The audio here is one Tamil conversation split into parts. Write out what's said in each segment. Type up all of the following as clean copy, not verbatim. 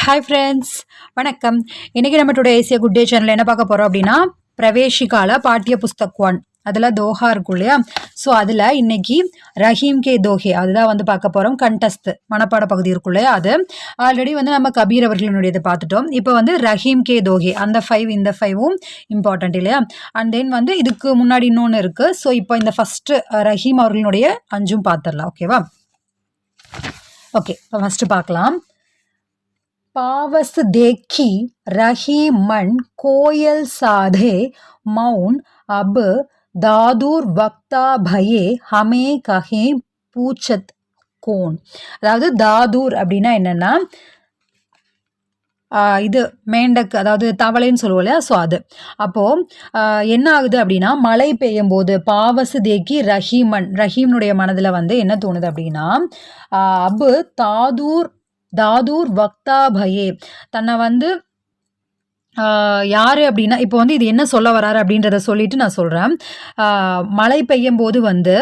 ஹாய் ஃப்ரெண்ட்ஸ், வணக்கம். இன்றைக்கி நம்ம today Asia good day channel என்ன பார்க்க போகிறோம் அப்படின்னா, பிரவேஷிகால பாட்டிய புஸ்தக் 1 அதில் தோஹா இருக்கும் இல்லையா. ஸோ அதில் இன்னைக்கு ரஹீம் கே தோஹே அதுதான் வந்து பார்க்க போகிறோம். கண்டஸ்த் மனப்பாட பகுதி இருக்கும் இல்லையா, அது ஆல்ரெடி வந்து நம்ம கபீர் அவர்களினுடையது பார்த்துட்டோம். இப்போ வந்து ரஹீம் கே தோஹே அந்த 5 இந்த 5ம் இம்பார்ட்டன்ட் இல்லையா. அண்ட் தென் வந்து இதுக்கு முன்னாடி இன்னொன்று இருக்குது. ஸோ இப்போ இந்த ஃபஸ்ட்டு ரஹீம் அவர்களினுடைய 5ம் பார்த்துடலாம். ஓகேவா. ஓகே, இப்போ ஃபஸ்ட்டு பார்க்கலாம். पावस देखी रही मन कोयल साधे मौन अब दादूर वक्ता भये हमें कहे पूछत कौन. அதாவது தாதூர் அப்படின்னா என்னன்னா இது மேண்டக், அதாவது தவளைன்னு சொல்லுவோம் இல்லையா. ஸோ அது அப்போது என்ன ஆகுது அப்படின்னா, மழை பெய்யும் போது பாவசு தேக்கி ரஹீம்னுடைய மனதில் வந்து என்ன தோணுது அப்படின்னா, அபு தாதூர் வக்தா பயே தன்னை வந்து யார் அப்படின்னா, இப்போ வந்து இது என்ன சொல்ல வராரு அப்படின்றத சொல்லிட்டு நான் சொல்கிறேன். மழை பெய்யும் போது வந்து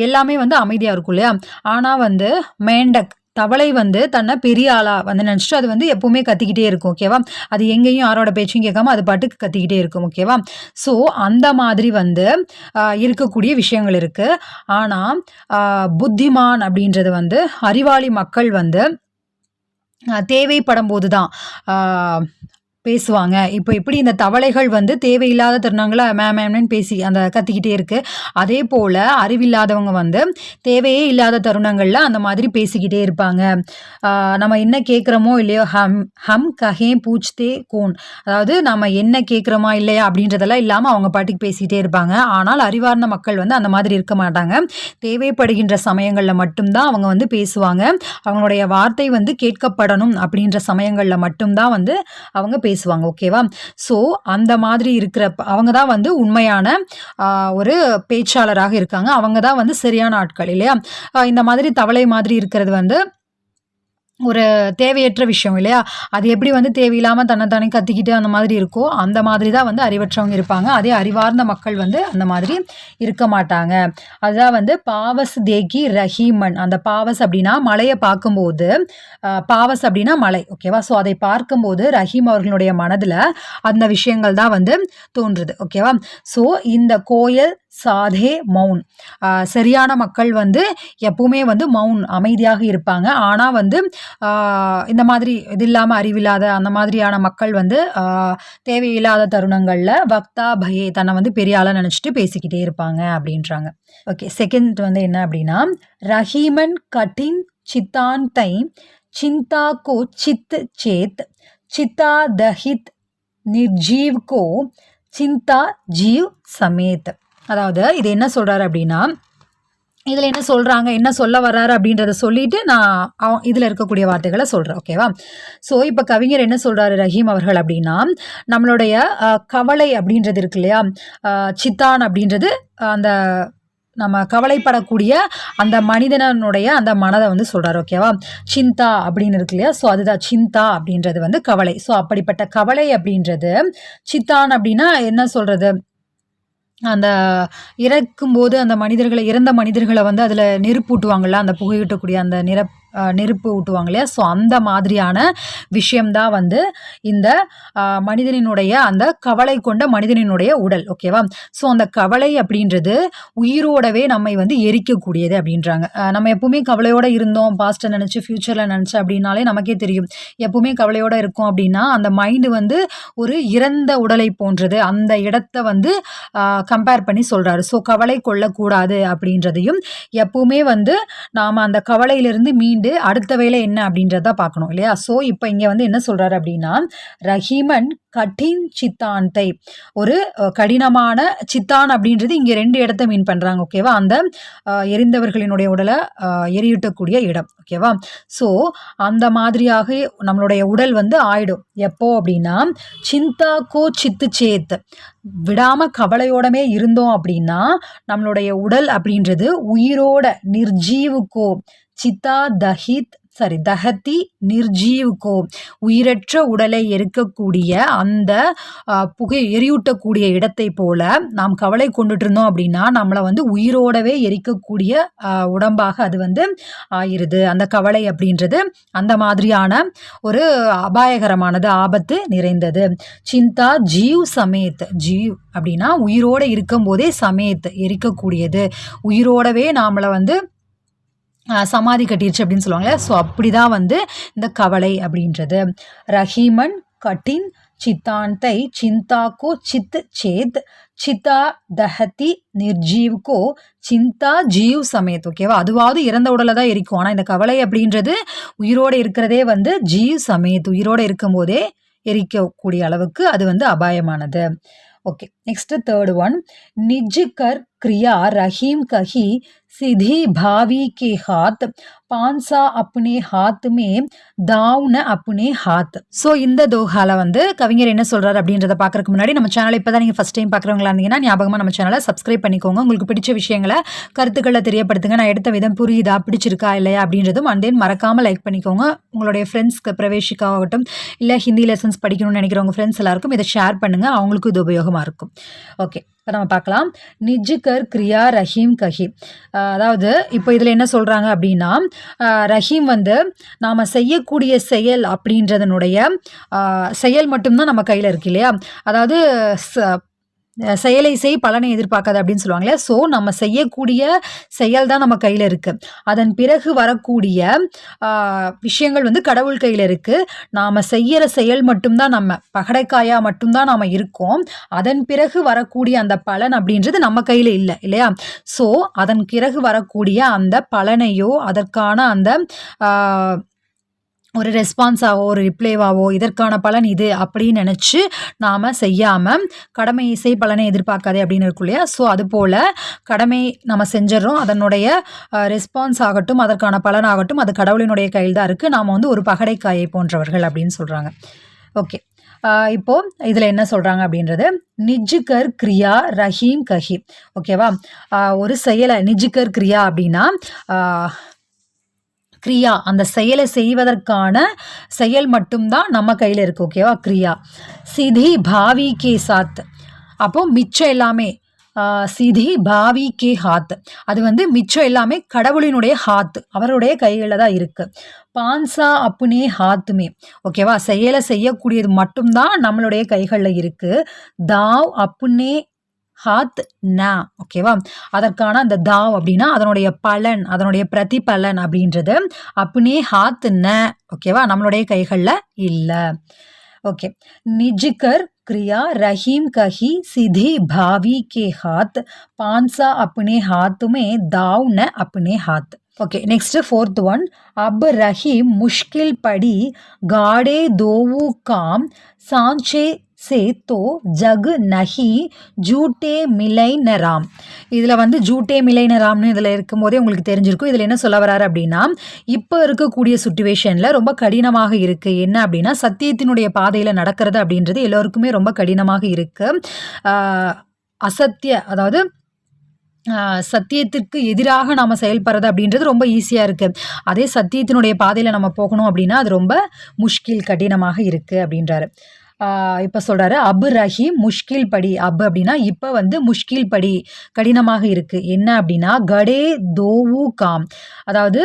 எல்லாமே வந்து அமைதியாக இருக்கும் இல்லையா. ஆனால் வந்து மேண்டக் தவளை வந்து தன்னை பெரிய ஆளாக வந்து நினச்சிட்டு அது வந்து எப்போவுமே கத்திக்கிட்டே இருக்கும். ஓகேவா. அது எங்கேயும் யாரோட பேச்சும் கேட்காம அது பாட்டுக்கு கத்திக்கிட்டே இருக்கும். ஓகேவா. ஸோ அந்த மாதிரி வந்து இருக்கக்கூடிய விஷயங்கள் இருக்குது. ஆனால் புத்திமான் அப்படின்றது வந்து அறிவாளி மக்கள் வந்து தேவைப்படும் போது தான் பேசுவாங்க. இப்போ எப்படி இந்த தவளைகள் வந்து தேவையில்லாத தருணங்களை மேம்னு பேசி அந்த கத்திக்கிட்டே இருக்குது, அதே போல் அறிவில்லாதவங்க வந்து தேவையே இல்லாத தருணங்களில் அந்த மாதிரி பேசிக்கிட்டே இருப்பாங்க. நம்ம என்ன கேட்குறோமோ இல்லையோ ஹம் கஹே பூச்தே கோன், அதாவது நம்ம என்ன கேட்குறோமா இல்லையா அப்படின்றதெல்லாம் இல்லாமல் அவங்க பாட்டுக்கு பேசிக்கிட்டே இருப்பாங்க. ஆனால் அறிவார்ந்த மக்கள் வந்து அந்த மாதிரி இருக்க மாட்டாங்க. தேவைப்படுகின்ற சமயங்களில் மட்டும்தான் அவங்க வந்து பேசுவாங்க. அவங்களுடைய வார்த்தை வந்து கேட்கப்படணும் அப்படின்ற சமயங்களில் மட்டும்தான் வந்து அவங்க பேசுவாங்க. ஓகேவா. ஸோ அந்த மாதிரி இருக்கிற அவங்க தான் வந்து உண்மையான ஒரு பேச்சாளராக இருக்காங்க. அவங்க தான் வந்து சரியான ஆட்கள் இல்லையா. இந்த மாதிரி தவளை மாதிரி இருக்கிறது வந்து ஒரு தேவையற்ற விஷயம் இல்லையா. அது எப்படி வந்து தேவையில்லாமல் தன்னைத்தானே கத்திக்கிட்டு அந்த மாதிரி இருக்கோ, அந்த மாதிரி தான் வந்து அறிவற்றவங்க இருப்பாங்க. அதே அறிவார்ந்த மக்கள் வந்து அந்த மாதிரி இருக்க மாட்டாங்க. அதுதான் வந்து பாவஸ் தேக்கி ரஹீமன். அந்த பாவஸ் அப்படின்னா மலையை பார்க்கும்போது, பாவஸ் அப்படின்னா மலை. ஓகேவா. ஸோ அதை பார்க்கும்போது ரஹீம் அவர்களுடைய மனதில் அந்த விஷயங்கள் தான் வந்து தோன்றுது. ஓகேவா. ஸோ இந்த கோயில் சாதே மௌன், சரியான மக்கள் வந்து எப்பவுமே வந்து மௌன் அமைதியாக இருப்பாங்க. ஆனால் வந்து இந்த மாதிரி இது இல்லாமல் அறிவில்லாத அந்த மாதிரியான மக்கள் வந்து தேவையில்லாத தருணங்களில் வக்தா பயே தன்னை வந்து பெரிய ஆளாக நினச்சிட்டு பேசிக்கிட்டே இருப்பாங்க அப்படின்றாங்க. ஓகே, செகண்ட் வந்து என்ன அப்படின்னா, ரஹீமன் கட்டின் சித்தான் தை चिंता को चित चेत चिता दहित निर्जीव को चिंता जीव समेत. அதாவது இது என்ன சொல்கிறாரு அப்படின்னா, இதில் என்ன சொல்கிறாங்க, என்ன சொல்ல வர்றாரு அப்படின்றத சொல்லிட்டு நான் இதில் இருக்கக்கூடிய வார்த்தைகளை சொல்கிறேன். ஓகேவா. ஸோ இப்போ கவிஞர் என்ன சொல்கிறாரு ரஹீம் அவர்கள் அப்படின்னா, நம்மளுடைய கவலை அப்படின்றது இருக்கு இல்லையா, சித்தான் அப்படின்றது அந்த நம்ம கவலைப்படக்கூடிய அந்த மனிதனுடைய அந்த மனதை வந்து சொல்கிறார். ஓகேவா. சிந்தா அப்படின்னு இருக்கு இல்லையா. ஸோ அதுதான் சிந்தா அப்படின்றது வந்து கவலை. ஸோ அப்படிப்பட்ட கவலை அப்படின்றது சித்தான் அப்படின்னா என்ன சொல்கிறது, அந்த இறக்கும்போது அந்த இறந்த மனிதர்களை வந்து அதில் நெருப்பு ஊட்டுவாங்கள்ல, அந்த புகையூட்டக்கூடிய அந்த நெருப்பு ஊட்டுவாங்க இல்லையா. ஸோ அந்த மாதிரியான விஷயம்தான் வந்து இந்த மனிதனினுடைய அந்த கவலை கொண்ட மனிதனினுடைய உடல். ஓகேவா. ஸோ அந்த கவலை அப்படின்றது உயிரோடவே நம்மை வந்து எரிக்கக்கூடியது அப்படின்றாங்க. நம்ம எப்பவுமே கவலையோடு இருந்தோம், பாஸ்ட்டை நினச்சி ஃப்யூச்சரில் நினச்சி அப்படின்னாலே நமக்கே தெரியும். எப்பவுமே கவலையோடு இருக்கும் அப்படின்னா அந்த மைண்டு வந்து ஒரு இறந்த உடலை போன்றது. அந்த இடத்த வந்து கம்பேர் பண்ணி சொல்கிறாரு. ஸோ கவலை கொள்ளக்கூடாது அப்படின்றதையும், எப்பவுமே வந்து நாம் அந்த கவலையிலிருந்து மீண்டு அடுத்த வேலை என்ன அப்படின்றத பார்க்கணும் இல்லையா. ஸோ இப்போ இங்கே வந்து என்ன சொல்கிறாரு அப்படின்னா, ரஹீமன் கட்டின் சித்தான் தை, ஒரு கடினமான சித்தான் அப்படின்றது இங்கே 2 இடத்த மீன் பண்ணுறாங்க. ஓகேவா. அந்த எரிந்தவர்களினுடைய உடலை எரியூட்டக்கூடிய இடம். ஓகேவா. ஸோ அந்த மாதிரியாக நம்மளுடைய உடல் வந்து ஆயிடும். எப்போ அப்படின்னா, சிந்தாக்கோ சித்து சேத், விடாமல் கவலையோடமே இருந்தோம் அப்படின்னா நம்மளுடைய உடல் அப்படின்றது உயிரோட நிர்ஜீவுக்கோ சித்தா தஹித் தஹதி நிர்ஜீவுக்கோ உயிரற்ற உடலை எரிக்கக்கூடிய அந்த புகை எரியூட்டக்கூடிய இடத்தை போல நாம் கவலை கொண்டுட்டு இருந்தோம் அப்படின்னா நம்மளை வந்து உயிரோடவே எரிக்கக்கூடிய உடம்பாக அது வந்து ஆயிருது. அந்த கவலை அப்படின்றது அந்த மாதிரியான ஒரு அபாயகரமானது, ஆபத்து நிறைந்தது. சிந்தா ஜீவ் சமேத், ஜீவ் அப்படின்னா உயிரோடு இருக்கும் போதே சமேத் எரிக்கக்கூடியது, உயிரோடவே நாமளை வந்து சமாதி கட்டிருச்சு அப்படின்னு சொல்லுவாங்களே. ஸோ அப்படி தான் வந்து இந்த கவலை அப்படின்றது. ரஹீமன் கட்டின் சித்தாந்தை சிந்தாக்கோ சித் சேத் சித்தா தஹதி நிர்ஜீவ்கோ சிந்தா ஜீவ் சமேத். ஓகேவா, அதுவாவது இறந்த உடலை தான் எரிக்கும். ஆனால் இந்த கவலை அப்படின்றது உயிரோடு இருக்கிறதே வந்து ஜீவ் சமேத், உயிரோடு இருக்கும் போதே எரிக்கக்கூடிய அளவுக்கு அது வந்து அபாயமானது. ओके नेक्स्ट थर्ड वन निज कर क्रिया रहीम कही सीधी भावी के हाथ पांसा अपने हाथ में दाव न अपने हाथ. ஸோ இந்த தோஹால வந்து கவிஞர் என்ன சொல்றாரு அப்படின்றத பார்க்கறதுக்கு முன்னாடி நம்ம சேனலை இப்போ தான் நீங்கள் ஃபஸ்ட் டைம் பார்க்குறவங்களா இருந்தீங்கன்னா ஞாபகமாக நம்ம சேனலை சப்ஸ்கிரைப் பண்ணிக்கோங்க. உங்களுக்கு பிடிச்ச விஷயங்களை கருத்துக்களை தெரியப்படுத்துங்க. நான் எடுத்த விதம் புரியுதா, பிடிச்சிருக்கா இல்லையா அப்படின்றதும் அண்ட் தென் மறக்காமல் லைக் பண்ணிக்கோங்க. உங்களுடைய ஃப்ரெண்ட்ஸ்க்கு பிரவேசிக்காகட்டும் இல்லை ஹிந்தி லெசன்ஸ் படிக்கணும்னு நினைக்கிறவங்க ஃப்ரெண்ட்ஸ் எல்லாருக்கும் இதை ஷேர் பண்ணுங்கள், அவங்களுக்கும் இது உபயோகமாக இருக்கும். ஓகே, இப்போ நம்ம பார்க்கலாம். நிஜ் கர் கிரியா ரஹீம் கஹி. அதாவது இப்போ இதில் என்ன சொல்கிறாங்க அப்படின்னா, ரஹீம் வந்து நாம் செய்யக்கூடிய செயல் அப்படின்றதனுடைய செயல் மட்டும்தான் நம்ம கையில் இருக்கு இல்லையா. அதாவது செயலை செய் பலனை எதிர்பார்க்காது அப்படின்னு சொல்லுவாங்களே. ஸோ நம்ம செய்யக்கூடிய செயல் தான் நம்ம கையில் இருக்குது. அதன் பிறகு வரக்கூடிய விஷயங்கள் வந்து கடவுள் கையில் இருக்குது. நாம் செய்கிற செயல் மட்டும்தான், நம்ம பகடைக்காயாக மட்டும்தான் நாம் இருக்கோம். அதன் பிறகு வரக்கூடிய அந்த பலன் அப்படின்றது நம்ம கையில் இல்லை இல்லையா. ஸோ அதன் பிறகு வரக்கூடிய அந்த பலனையோ அதற்கான அந்த ஒரு ரெஸ்பான்ஸாவோ ஒரு ரிப்ளேவாவோ இதற்கான பலன் இது அப்படின்னு நினச்சி நாம் செய்யாமல் கடமை இசை பலனை எதிர்பார்க்காதே அப்படின்னு இருக்கும் இல்லையா. ஸோ அதுபோல் கடமை நம்ம செஞ்சிடறோம், அதனுடைய ரெஸ்பான்ஸ் ஆகட்டும் அதற்கான பலனாகட்டும் அது கடவுளினுடைய கையில் தான் இருக்குது. நாம் வந்து ஒரு பகடைக்காயை போன்றவர்கள் அப்படின்னு சொல்கிறாங்க. ஓகே, இப்போது இதில் என்ன சொல்கிறாங்க அப்படின்றது, நிஜ்கர் கிரியா ரஹீம் கஹி. ஓகேவா, ஒரு செயலை நிஜ்கர் கிரியா அப்படின்னா கிரியா அந்த செயலை செய்வதற்கான செயல் மட்டும்தான் நம்ம கையில் இருக்கு. ஓகேவா, கிரியா சிதி பாவி கே சாத். அப்போது மிச்சம் எல்லாமே சிதி பாவி கே ஹாத், அது வந்து மிச்சம் எல்லாமே கடவுளினுடைய ஹாத், அவருடைய கைகளில் தான் இருக்குது. பான்சா அப்புனே ஹாத்துமே. ஓகேவா, செயலை செய்யக்கூடியது மட்டும்தான் நம்மளுடைய கைகளில் இருக்குது. தாவ் அப்புனே ஹாத் ந. ஓகேவா, அதற்கான அந்த தாவ் அப்படின்னா அதனுடைய பலன், அதனுடைய பிரதிபலன் அப்படின்றது அப்புனே ஹாத் ந. ஓகேவா, நம்மளுடைய கைகளில் இல்லை. ஓகே, நிஜ்கர் क्रिया रहीम कही सीधी भावी के हाथ पांसा अपने हाथ में दाव न अपने हाथ. Okay, next fourth one. अब रही मुश्किल पड़ी गाड़े दोवू काम सांचे से तो जग नहीं ஜூட்டே மிலை நராம். இதில் வந்து ஜூட்டே மிலை நராம்னு இதில் இருக்கும்போதே உங்களுக்கு தெரிஞ்சிருக்கும். இதில் என்ன சொல்ல வராரு அப்படின்னா, இப்போ இருக்கக்கூடிய சுச்சுவேஷனில் ரொம்ப கடினமாக இருக்குது. என்ன அப்படின்னா, சத்தியத்தினுடைய பாதையில் நடக்கிறது அப்படின்றது எல்லோருக்குமே ரொம்ப கடினமாக இருக்குது. அதாவது சத்தியத்திற்கு எதிராக நாம் செயல்படுறது அப்படின்றது ரொம்ப ஈஸியாக இருக்குது. அதே சத்தியத்தினுடைய பாதையில் நம்ம போகணும் அப்படின்னா அது ரொம்ப முஷ்கில், கடினமாக இருக்குது அப்படின்றாரு. இப்போ சொல்கிறாரு, அபு ரஹி முஷ்கில் படி. அபு அப்படின்னா இப்போ வந்து முஷ்கில் படி கடினமாக இருக்குது. என்ன அப்படின்னா கடே தோவு காம், அதாவது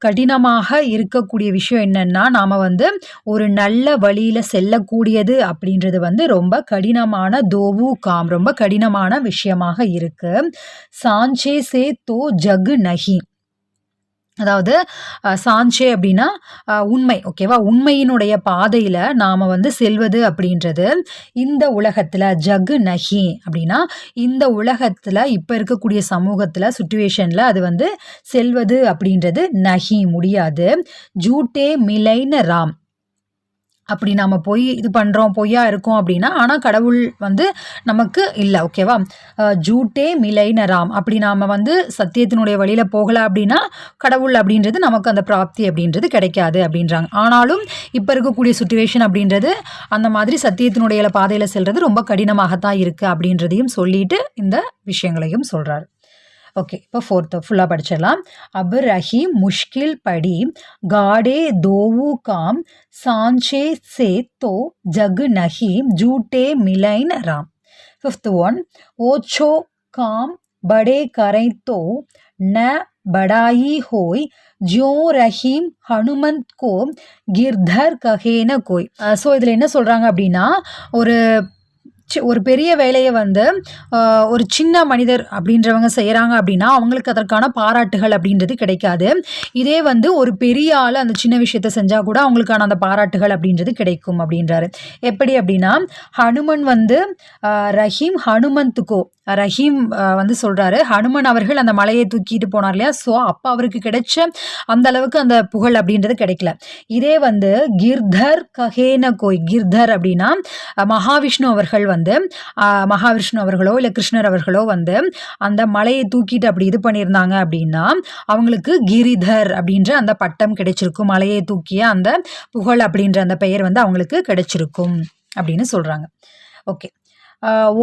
கடினமாக இருக்கக்கூடிய விஷயம் என்னென்னா, நாம் வந்து ஒரு நல்ல வழியில் செல்லக்கூடியது அப்படின்றது வந்து ரொம்ப கடினமான தோவு காம், ரொம்ப கடினமான விஷயமாக இருக்குது. சாஞ்சே சே தோ ஜக் நஹி, அதாவது சாஞ்சே அப்படின்னா உண்மை. ஓகேவா, உண்மையினுடைய பாதையில் நாம் வந்து செல்வது அப்படின்றது இந்த உலகத்தில் ஜகு நஹி அப்படின்னா இந்த உலகத்தில் இப்போ இருக்கக்கூடிய சமூகத்தில் சுச்சுவேஷனில் அது வந்து செல்வது அப்படின்றது நஹி முடியாது. ஜூட்டே மிலைன ராம், அப்படி நாம் போய் இது பண்ணுறோம், பொய்யா இருக்கோம் அப்படின்னா, ஆனால் கடவுள் வந்து நமக்கு இல்லை. ஓகேவா, ஜூட்டே மிலைன ராம், அப்படி நாம் வந்து சத்தியத்தினுடைய வழியில் போகலை அப்படின்னா கடவுள் அப்படின்றது நமக்கு அந்த பிராப்தி அப்படின்றது கிடைக்காது அப்படின்றாங்க. ஆனாலும் இப்போ இருக்கக்கூடிய சுச்சுவேஷன் அப்படின்றது அந்த மாதிரி சத்தியத்தினுடைய பாதையில் செல்வது ரொம்ப கடினமாகத்தான் இருக்குது அப்படின்றதையும் சொல்லிட்டு இந்த விஷயங்களையும் சொல்கிறார். ஓகே, இப்போ 4th ஃபுல்லாக படிச்சிடலாம். அப் ரஹீம் முஷ்கில் படி காடே தோவு காம் சாஞ்சே சே தோ jug நஹீம் ஜூட்டே மிலைன் Ram. 5th one, ஓச்சோ com Bade கரை தோ ந படாயி ஹோய் ஜோ ரஹீம் ஹனுமந்த் கோ கிர்தர் கஹேன கோய். ஸோ இதில் என்ன சொல்கிறாங்க அப்படின்னா, ஒரு பெரிய வேலையை வந்து ஒரு சின்ன மனிதர் அப்படின்றவங்க செய்கிறாங்க அப்படின்னா அவங்களுக்கு அதற்கான பாராட்டுகள் அப்படின்றது கிடைக்காது. இதே வந்து ஒரு பெரிய ஆள் அந்த சின்ன விஷயத்தை செஞ்சால் கூட அவங்களுக்கான அந்த பாராட்டுகள் அப்படின்றது கிடைக்கும் அப்படின்றாரு. எப்படி அப்படின்னா, ஹனுமன் வந்து ரஹீம் ஹனுமந்துக்கோ, ரஹீம் வந்து சொல்கிறாரு, ஹனுமன் அவர்கள் அந்த மலையை தூக்கிட்டு போனார் இல்லையா, ஸோ அப்போ அவருக்கு கிடைச்ச அந்த அளவுக்கு அந்த புகழ் அப்படின்றது கிடைக்கல. இதே வந்து கிர்தர் கஹேன கோய், கிர்தர் அப்படின்னா மகாவிஷ்ணு அவர்கள் வந்து மகாவிஷ்ணு அவர்களோ இல்லை கிருஷ்ணர் அவர்களோ வந்து அந்த மலையை தூக்கிட்டு அப்படி இது பண்ணியிருந்தாங்க அப்படின்னா அவங்களுக்கு கிரிதர் அப்படின்ற அந்த பட்டம் கிடைச்சிருக்கும், மலையை தூக்கிய அந்த புகழ் அப்படின்ற அந்த பெயர் வந்து அவங்களுக்கு கிடைச்சிருக்கும் அப்படின்னு சொல்கிறாங்க. ஓகே,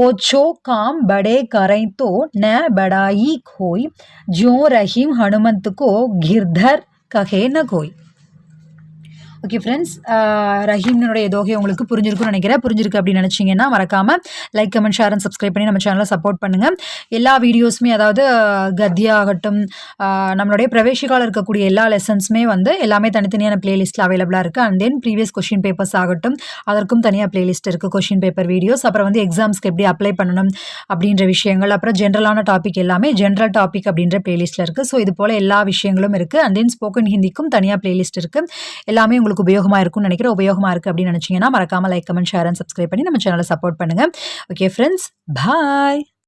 ஓச்சோ காம் படே கரை தோ ந படாயி கோய் ஜோ ரஹீம் ஹனுமந்துக்கோ கிர்தர் கஹேன கோய். ஓகே ஃப்ரெண்ட்ஸ், ரஹீம்னுடைய தோகை உங்களுக்கு புரிஞ்சிருக்கும்னு நினைக்கிறேன். புரிஞ்சிருக்கு அப்படின்னு நினச்சிங்கன்னா மறக்காமல் like, comment, share and subscribe பண்ணி நம்ம சேனலை சப்போர்ட் பண்ணுங்கள். எல்லா வீடியோஸுமே, அதாவது கத்தியா ஆகட்டும், நம்மளுடைய பிரவேசிகால இருக்கக்கூடிய எல்லா லெசன்ஸுமே வந்து எல்லாமே தனித்தனியான பிளேலிஸ்ட்டில் அவைலபிளாக இருக்குது. And then previous question papers ஆகட்டும், அதற்கும் தனியாக பிளேலிஸ்ட் இருக்குது, கொஷின் பேப்பர் வீடியோஸ். அப்புறம் வந்து எக்ஸாம்ஸ்க்கு எப்படி அப்ளை பண்ணணும் அப்படின்ற விஷயங்கள், அப்புறம் ஜென்ரலான டாபிக் எல்லாமே ஜென்ரல் டாபிக் அப்படின்ற பிளேலிஸ்ட்டில் இருக்குது. ஸோ இது போல் எல்லா விஷயங்களும் இருக்குது. அண்ட் தென் ஸ்போக்கன் ஹிந்திக்கும் தனியாக பிளேலிஸ்ட் இருக்குது. எல்லாமே உங்களுக்கு உபயோகமாக இருக்கும்னு நினைக்கிறேன். உபயோகமாக இருக்குது அப்படின்னு நினச்சிங்கன்னா மறக்காமல் like, comment, share and subscribe பண்ணி நம்ம சேனலை சப்போர்ட் பண்ணுங்கள். ஓகே ஃப்ரெண்ட்ஸ், பாய்.